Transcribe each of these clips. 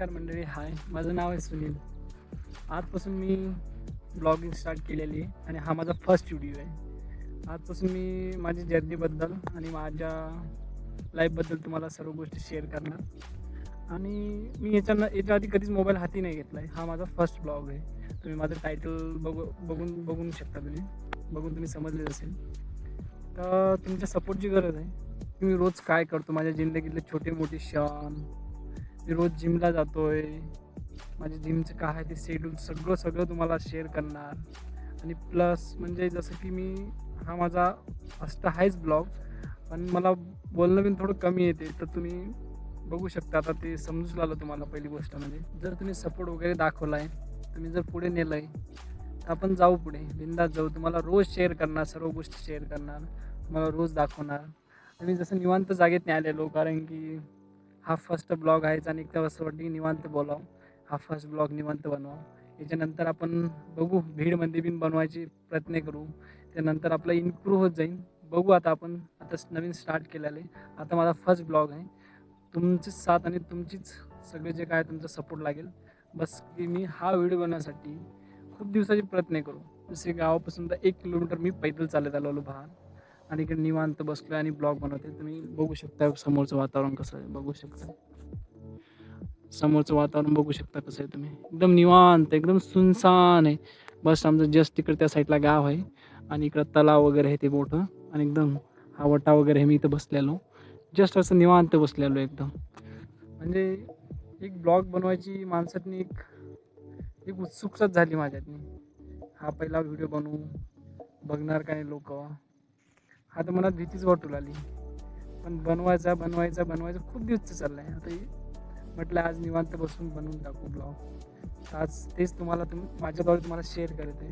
नमस्कार मंडळी. हाय, माझं नाव आहे सुनील. आजपासून मी ब्लॉगिंग स्टार्ट केलेली आहे आणि हा माझा फर्स्ट व्हिडिओ आहे. आजपासून मी माझी जर्नीबद्दल आणि माझ्या लाईफबद्दल तुम्हाला सर्व गोष्टी शेअर करणार. आणि मी याच्या आधी कधीच मोबाईल हाती नाही घेतला आहे. हा माझा फर्स्ट ब्लॉग आहे. तुम्ही माझं टायटल बघून शकता. तुम्ही समजले असेल. तर तुमच्या सपोर्टची गरज आहे. की मी रोज काय करतो, माझ्या जिंदगीतले छोटे मोठे क्षण, मी रोज जिमला जातोय, माझे जिमचं काय आहे ते शेड्यूल सगळं तुम्हाला शेअर करणार. आणि प्लस म्हणजे जसं की हा माझा फर्स्ट आहेच ब्लॉग, पण मला बोलणं पण थोडं कमी येते. तर तुम्ही बघू शकता, आता ते समजून आलं तुम्हाला. पहिली गोष्ट म्हणजे जर तुम्ही सपोर्ट वगैरे दाखवला आहे, तुम्ही जर पुढे नेलं आहे, तर आपण जाऊ पुढे, बिंदास जाऊ. तुम्हाला रोज शेअर करणार, सर्व गोष्टी शेअर करणार, तुम्हाला रोज दाखवणार. आणि जसं निवांत जागेत नाही आलेलो, कारण की हा फर्स्ट ब्लॉग आहेच आणि एकदा असं वाटतं की निवांत बोलावं. हा फर्स्ट ब्लॉग निवांत बनवावं. याच्यानंतर आपण बघू, भीडमध्ये पण बनवायचे प्रयत्न करू. त्यानंतर आपलं इम्प्रूव्ह होत जाईल. बघू, आता नवीन स्टार्ट केलेलं आहे. आता माझा फर्स्ट ब्लॉग आहे. तुमचीच साथ आणि तुमचीच सगळे जे काय तुमचा सपोर्ट लागेल. बस की मी हा व्हिडिओ बनवण्यासाठी खूप दिवसाचे प्रयत्न करू. जसे गावापासून तर 1 किलोमीटर मी पैदल चालत आलेलो बाहेर, आणि इकडे निवांत बसलोय आणि ब्लॉग बनवते. तुम्ही बघू शकता समोरचं वातावरण कसं आहे. समोरचं वातावरण बघू शकता कसं आहे तुम्ही. एकदम निवांत, एकदम सुनसान आहे. बस आमचं जस्ट तिकडे त्या साईडला गाव आहे आणि इकडं तलाव वगैरे आहे ते मोठं, आणि एकदम हा वटा वगैरे आहे. मी इथं बसलेलो, जस्ट असं निवांत बसलेलो एकदम. म्हणजे एक ब्लॉग बनवायची माणसातनी एक उत्सुकताच झाली माझ्यातनी. हा पहिला व्हिडिओ बनवू, बघणार काय लोक, हा तर मनात भीतीच वाटू लागली. पण बनवायचा खूप दिवस चाललाय. आता म्हटलं आज निवांत बसून बनवून टाकू ब्लॉग. आज तेच माझ्याद्वारे तुम्हाला शेअर करत आहे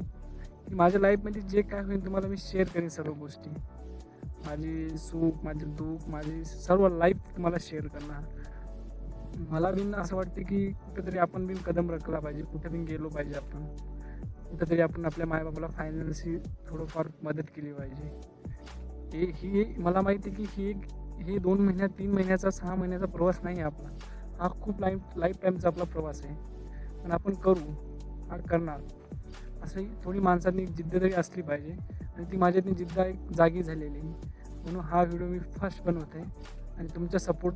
की माझ्या लाईफमध्ये जे काय होईल तुम्हाला मी शेअर करेन. सर्व गोष्टी, माझी सुख, माझे दुःख, माझी सर्व लाईफ तुम्हाला शेअर करणार. मला बिन असं वाटतं की कुठेतरी आपण बिन कदम रखला पाहिजे, कुठे बिन गेलो पाहिजे. आपण कुठेतरी आपण आपल्या मायबापाला फायनान्सली थोडंफार मदत केली पाहिजे. ही मला माहिती आहे की हे 2 महिन्यात, 3 महिन्याचा, 6 महिन्याचा प्रवास नाही आहे आपला. हा खूप लाईफ टाईमचा आपला प्रवास आहे. पण आपण करणार. असंही थोडी माणसांनी जिद्द तरी असली पाहिजे, आणि ती माझ्यातनी जिद्द एक जागी झालेली. म्हणून हा व्हिडिओ मी फर्स्ट बनवत आहे, आणि तुमचा सपोर्ट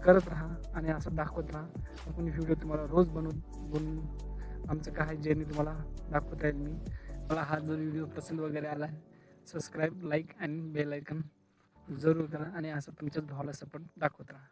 करत राहा आणि असं दाखवत राहा. आपण व्हिडिओ तुम्हाला रोज बनवून आमचं काय जर्नी तुम्हाला दाखवता येईल. मला हा जर व्हिडिओ पसंत वगैरे आला, सबस्क्राईब, लाईक आणि बेल आयकन जरूर करा, आणि असं तुमच्याच भावाला सपोर्ट दाखवत राहा.